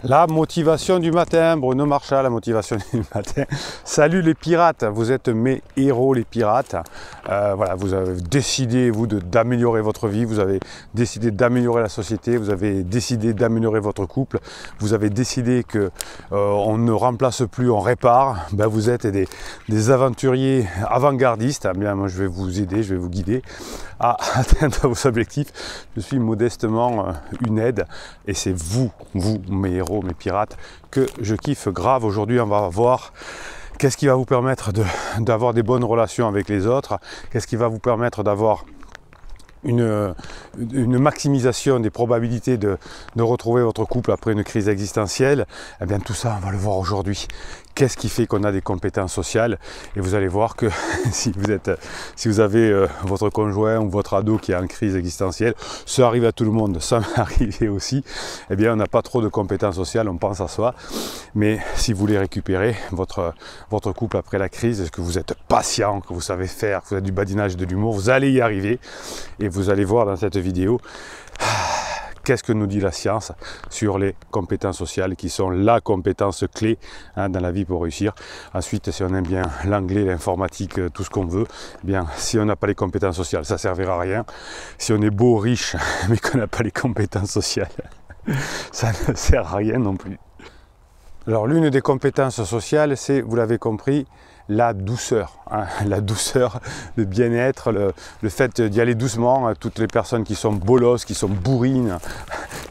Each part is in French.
La motivation du matin, Bruno Marchal, la motivation du matin. Salut les pirates, vous êtes mes héros les pirates. Voilà, vous avez décidé, vous, d'améliorer votre vie, vous avez décidé d'améliorer la société, vous avez décidé d'améliorer votre couple, vous avez décidé que on ne remplace plus, on répare. Ben, vous êtes des aventuriers avant-gardistes. Bien, moi, je vais vous aider, je vais vous guider à atteindre vos objectifs. Je suis modestement une aide et c'est vous, mes héros, mes pirates, que je kiffe grave. Aujourd'hui, on va voir qu'est-ce qui va vous permettre d'avoir des bonnes relations avec les autres, qu'est-ce qui va vous permettre d'avoir une maximisation des probabilités de retrouver votre couple après une crise existentielle. Eh bien, tout ça, on va le voir aujourd'hui. Qu'est-ce qui fait qu'on a des compétences sociales? Et vous allez voir que si vous avez votre conjoint ou votre ado qui est en crise existentielle, ça arrive à tout le monde, ça m'est arrivé aussi, eh bien, on n'a pas trop de compétences sociales, on pense à soi. Mais si vous voulez récupérer votre couple après la crise, est-ce que vous êtes patient, que vous savez faire, que vous avez du badinage et de l'humour, vous allez y arriver. Et vous allez voir dans cette vidéo qu'est-ce que nous dit la science sur les compétences sociales qui sont la compétence clé dans la vie pour réussir. Ensuite, si on aime bien l'anglais, l'informatique, tout ce qu'on veut, eh bien, si on n'a pas les compétences sociales, ça ne servira à rien. Si on est beau, riche, mais qu'on n'a pas les compétences sociales, ça ne sert à rien non plus. Alors, l'une des compétences sociales, c'est, vous l'avez compris, la douceur, la douceur, le bien-être, le fait d'y aller doucement. Toutes les personnes qui sont bolosses, qui sont bourrines,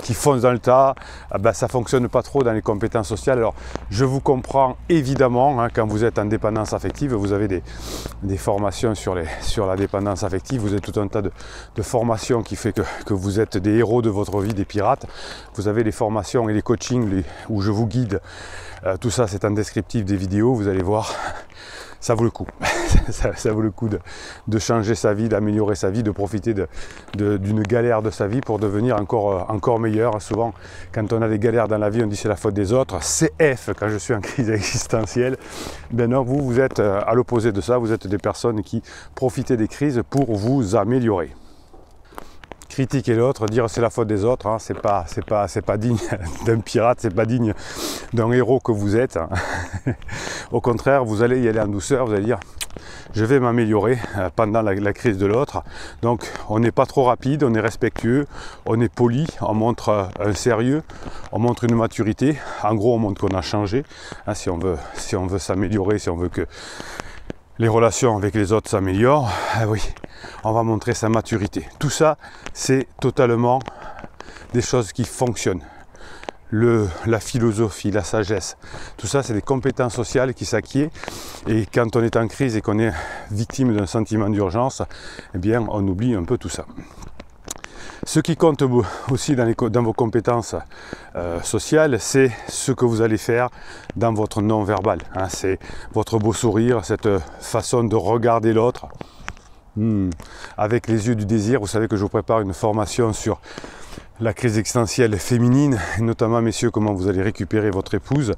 qui foncent dans le tas, ben, ça ne fonctionne pas trop dans les compétences sociales. Alors, je vous comprends évidemment, quand vous êtes en dépendance affective, vous avez des formations sur la dépendance affective, vous avez tout un tas de formations qui fait que vous êtes des héros de votre vie, des pirates. Vous avez les formations et les coachings où je vous guide. Tout ça, c'est en descriptif des vidéos, vous allez voir. Ça vaut le coup, ça vaut le coup de changer sa vie, d'améliorer sa vie, de profiter d'une galère de sa vie pour devenir encore meilleur. Souvent, quand on a des galères dans la vie, on dit c'est la faute des autres. CF, quand je suis en crise existentielle, ben non, vous êtes à l'opposé de ça, vous êtes des personnes qui profitez des crises pour vous améliorer. Critiquer l'autre, dire c'est la faute des autres, hein, c'est pas digne d'un pirate, c'est pas digne d'un héros que vous êtes. Au contraire, vous allez y aller en douceur, vous allez dire je vais m'améliorer pendant la crise de l'autre. Donc on n'est pas trop rapide, on est respectueux, on est poli, on montre un sérieux, on montre une maturité. En gros, on montre qu'on a changé. Hein, si on veut s'améliorer, si on veut que les relations avec les autres s'améliorent, oui, on va montrer sa maturité. Tout ça, c'est totalement des choses qui fonctionnent. La philosophie, la sagesse, tout ça, c'est des compétences sociales qui s'acquièrent. Et quand on est en crise et qu'on est victime d'un sentiment d'urgence, eh bien, on oublie un peu tout ça. Ce qui compte aussi dans vos compétences sociales, c'est ce que vous allez faire dans votre non-verbal. Hein, c'est votre beau sourire, cette façon de regarder l'autre avec les yeux du désir. Vous savez que je vous prépare une formation sur la crise existentielle féminine, et notamment, messieurs, comment vous allez récupérer votre épouse.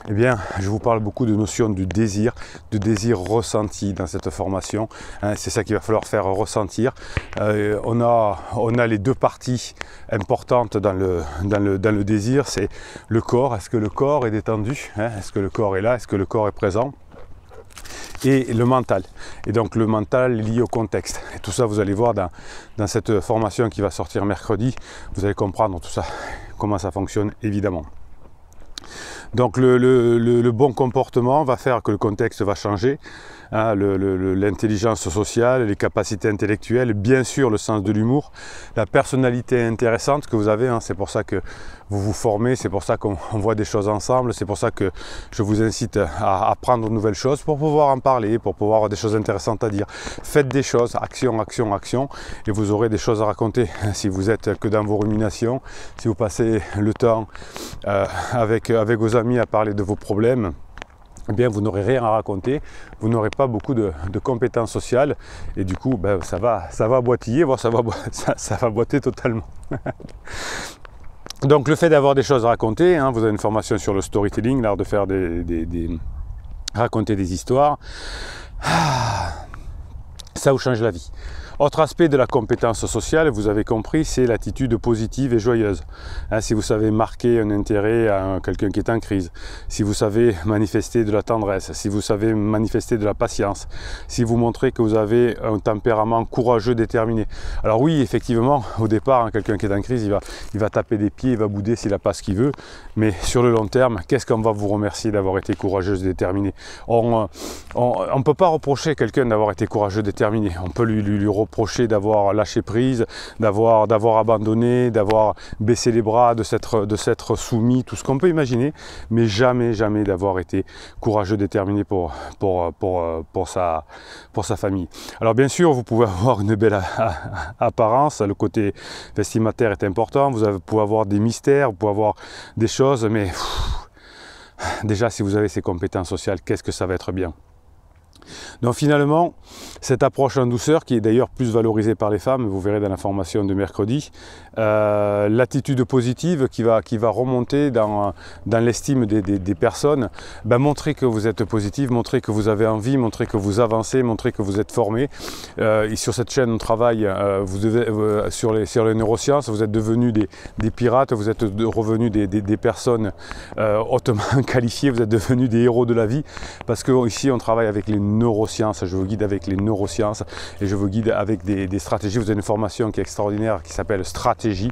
Eh bien, je vous parle beaucoup de notions de désir ressenti dans cette formation. Hein, c'est ça qu'il va falloir faire ressentir. On a les deux parties importantes dans le désir. C'est le corps. Est-ce que le corps est détendu, hein? Est-ce que le corps est là? Est-ce que le corps est présent? Et le mental. Et donc le mental est lié au contexte. Et tout ça, vous allez voir dans cette formation qui va sortir mercredi. Vous allez comprendre tout ça, comment ça fonctionne, évidemment. Donc le bon comportement va faire que le contexte va changer, hein, l'intelligence sociale, les capacités intellectuelles, bien sûr le sens de l'humour, la personnalité intéressante que vous avez, hein, c'est pour ça que vous vous formez, c'est pour ça qu'on voit des choses ensemble, c'est pour ça que je vous incite à apprendre de nouvelles choses pour pouvoir en parler, pour pouvoir avoir des choses intéressantes à dire. Faites des choses, action, action, action, et vous aurez des choses à raconter. Si vous êtes que dans vos ruminations, si vous passez le temps avec vos amis à parler de vos problèmes, eh bien vous n'aurez rien à raconter, vous n'aurez pas beaucoup de compétences sociales et du coup ben, ça va boitiller, voire ça va boiter totalement. Donc le fait d'avoir des choses à raconter, hein, vous avez une formation sur le storytelling, l'art de faire raconter des histoires, ça vous change la vie. Autre aspect de la compétence sociale, vous avez compris, c'est l'attitude positive et joyeuse. Hein, si vous savez marquer un intérêt à quelqu'un qui est en crise, si vous savez manifester de la tendresse, si vous savez manifester de la patience, si vous montrez que vous avez un tempérament courageux, déterminé. Alors oui, effectivement, au départ, hein, quelqu'un qui est en crise, il va taper des pieds, il va bouder s'il n'a pas ce qu'il veut, mais sur le long terme, qu'est-ce qu'on va vous remercier d'avoir été courageuse et déterminée? On ne peut pas reprocher quelqu'un d'avoir été courageux, déterminé. On peut lui reprocher d'avoir lâché prise, d'avoir abandonné, d'avoir baissé les bras, de s'être soumis, tout ce qu'on peut imaginer, mais jamais d'avoir été courageux, déterminé pour sa famille. Alors bien sûr, vous pouvez avoir une belle apparence, le côté vestimentaire est important, vous pouvez avoir des mystères, vous pouvez avoir des choses, mais déjà si vous avez ces compétences sociales, qu'est-ce que ça va être bien. Donc finalement, cette approche en douceur, qui est d'ailleurs plus valorisée par les femmes, vous verrez dans la formation de mercredi, l'attitude positive qui va remonter dans l'estime des personnes, montrer que vous êtes positif, montrer que vous avez envie, montrer que vous avancez, montrer que vous êtes formé. Et sur cette chaîne, on travaille sur les neurosciences, vous êtes devenus des pirates, vous êtes revenus des personnes hautement qualifiées, vous êtes devenus des héros de la vie, parce qu'ici, on travaille avec les neurosciences, je vous guide avec les neurosciences et je vous guide avec des stratégies. Vous avez une formation qui est extraordinaire qui s'appelle Stratégie.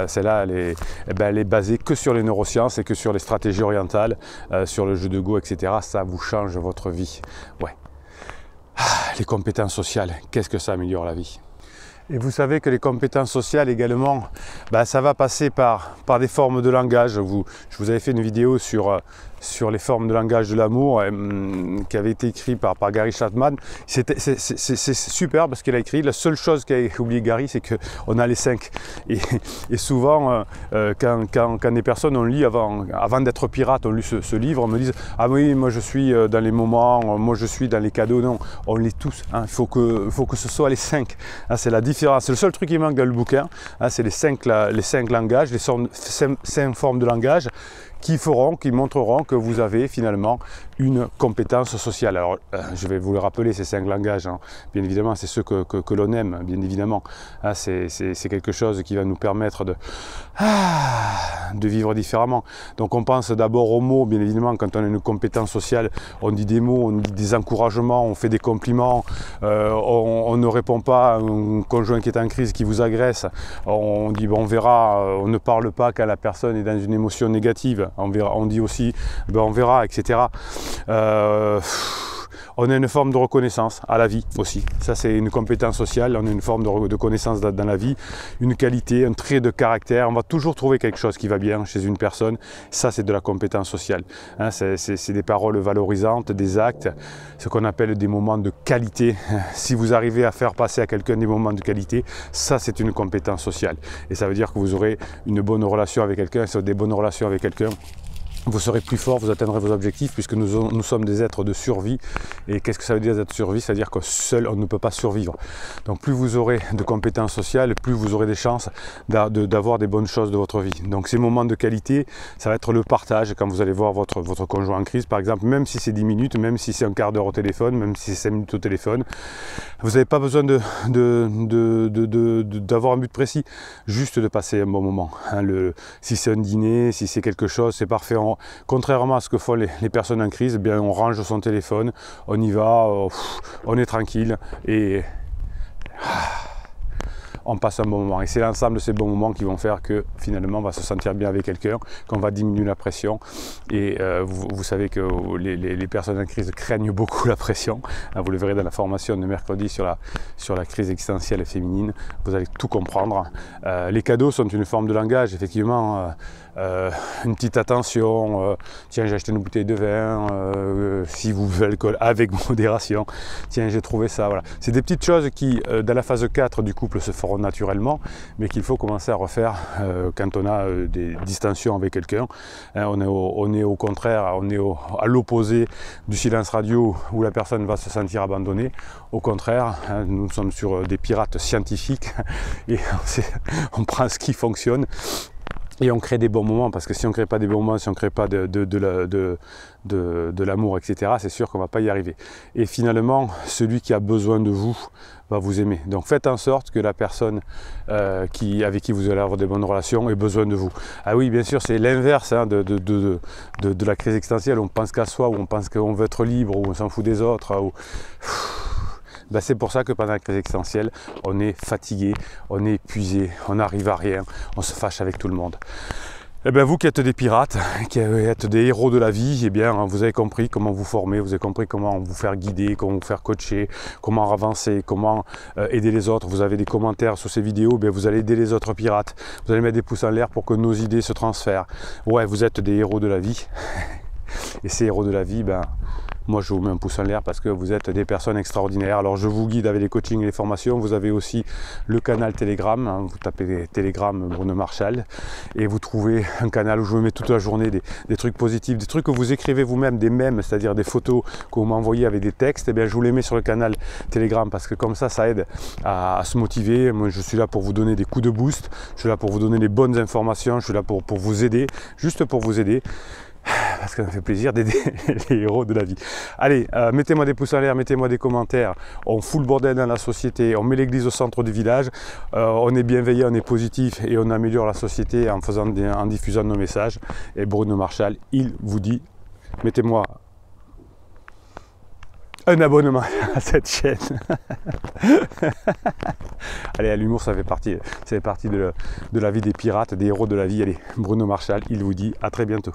Celle-là, elle est basée que sur les neurosciences et que sur les stratégies orientales, sur le jeu de Go, etc. Ça vous change votre vie. Ouais. Les compétences sociales, qu'est-ce que ça améliore la vie? Et vous savez que les compétences sociales également, ça va passer par des formes de langage. Je vous avais fait une vidéo sur les formes de langage de l'amour qui avait été écrit par Gary Chapman. C'est super parce qu'il a écrit. La seule chose qu'a oublié Gary, c'est qu'on a les 5. Et souvent, quand des personnes ont lu avant d'être pirate, ont lu ce livre, on me disent « Ah oui, moi je suis dans les moments, moi je suis dans les cadeaux. » Non, on l'est tous. Hein. Il faut que ce soit les 5. Hein, c'est la différence. C'est le seul truc qui manque dans le bouquin. Hein, c'est les 5 langages, les 5 formes de langage qui montreront que vous avez finalement une compétence sociale. Alors, je vais vous le rappeler, ces 5 langages, hein. Bien évidemment, c'est ceux que l'on aime, bien évidemment. Hein, c'est quelque chose qui va nous permettre de vivre différemment. Donc, on pense d'abord aux mots, bien évidemment, quand on a une compétence sociale, on dit des mots, on dit des encouragements, on fait des compliments, on ne répond pas à un conjoint qui est en crise, qui vous agresse, on dit, on verra, on ne parle pas quand la personne est dans une émotion négative. On dit aussi, on verra, etc. On a une forme de reconnaissance à la vie aussi. Ça, c'est une compétence sociale. On a une forme de connaissance dans la vie, une qualité, un trait de caractère. On va toujours trouver quelque chose qui va bien chez une personne. Ça, c'est de la compétence sociale. Hein, c'est des paroles valorisantes, des actes, ce qu'on appelle des moments de qualité. Si vous arrivez à faire passer à quelqu'un des moments de qualité, ça, c'est une compétence sociale. Et ça veut dire que vous aurez une bonne relation avec quelqu'un. Si vous avez des bonnes relations avec quelqu'un, vous serez plus fort, vous atteindrez vos objectifs puisque nous sommes des êtres de survie. Et qu'est-ce que ça veut dire d'être survie? C'est-à-dire que seul on ne peut pas survivre. Donc plus vous aurez de compétences sociales, plus vous aurez des chances d'avoir des bonnes choses de votre vie. Donc ces moments de qualité, ça va être le partage quand vous allez voir votre conjoint en crise par exemple, même si c'est 10 minutes, même si c'est un quart d'heure au téléphone, même si c'est 5 minutes au téléphone. Vous n'avez pas besoin d'avoir un but précis, juste de passer un bon moment. Hein, si c'est un dîner, si c'est quelque chose, c'est parfait. Contrairement à ce que font les personnes en crise, eh bien, on range son téléphone, on y va, on est tranquille et on passe un bon moment. Et c'est l'ensemble de ces bons moments qui vont faire que finalement on va se sentir bien avec quelqu'un, qu'on va diminuer la pression. Et vous savez que les personnes en crise craignent beaucoup la pression. Vous le verrez dans la formation de mercredi sur la crise existentielle féminine. Vous allez tout comprendre. Les cadeaux sont une forme de langage, effectivement. Une petite attention, tiens j'ai acheté une bouteille de vin, si vous buvez l'alcool avec modération, tiens j'ai trouvé ça, voilà. C'est des petites choses qui dans la phase 4 du couple se feront naturellement, mais qu'il faut commencer à refaire quand on a des distensions avec quelqu'un. Hein, on est au contraire, on est à l'opposé du silence radio où la personne va se sentir abandonnée. Au contraire, hein, nous sommes sur des pirates scientifiques et on prend ce qui fonctionne. Et on crée des bons moments, parce que si on ne crée pas des bons moments, si on ne crée pas de l'amour, etc., c'est sûr qu'on ne va pas y arriver. Et finalement, celui qui a besoin de vous va vous aimer. Donc faites en sorte que la personne avec qui vous allez avoir des bonnes relations ait besoin de vous. Ah oui, bien sûr, c'est l'inverse hein, de la crise existentielle. On pense qu'à soi, ou on pense qu'on veut être libre, ou on s'en fout des autres. Ben c'est pour ça que pendant la crise existentielle, on est fatigué, on est épuisé, on n'arrive à rien, on se fâche avec tout le monde. Et bien vous qui êtes des pirates, qui êtes des héros de la vie, eh bien vous avez compris comment vous former, vous avez compris comment vous faire guider, comment vous faire coacher, comment avancer, comment aider les autres. Vous avez des commentaires sur ces vidéos, bien vous allez aider les autres pirates, vous allez mettre des pouces en l'air pour que nos idées se transfèrent. Ouais, vous êtes des héros de la vie. Et ces héros de la vie, ben, moi je vous mets un pouce en l'air parce que vous êtes des personnes extraordinaires. Alors je vous guide avec les coachings et les formations. Vous avez aussi le canal Telegram, hein, vous tapez Telegram Bruno Marchal et vous trouvez un canal où je vous mets toute la journée des trucs positifs, des trucs que vous écrivez vous-même, des mèmes, c'est-à-dire des photos que vous m'envoyez avec des textes. Et bien je vous les mets sur le canal Telegram parce que comme ça aide à se motiver. Moi je suis là pour vous donner des coups de boost, je suis là pour vous donner les bonnes informations, je suis là pour vous aider, juste pour vous aider. Parce que ça me fait plaisir d'aider les héros de la vie. Allez, mettez-moi des pouces en l'air, mettez-moi des commentaires. On fout le bordel dans la société, on met l'église au centre du village, on est bienveillant, on est positif et on améliore la société en diffusant nos messages. Et Bruno Marchal, il vous dit, mettez-moi un abonnement à cette chaîne. Allez, l'humour, ça fait partie de la vie des pirates, des héros de la vie. Allez, Bruno Marchal, il vous dit à très bientôt.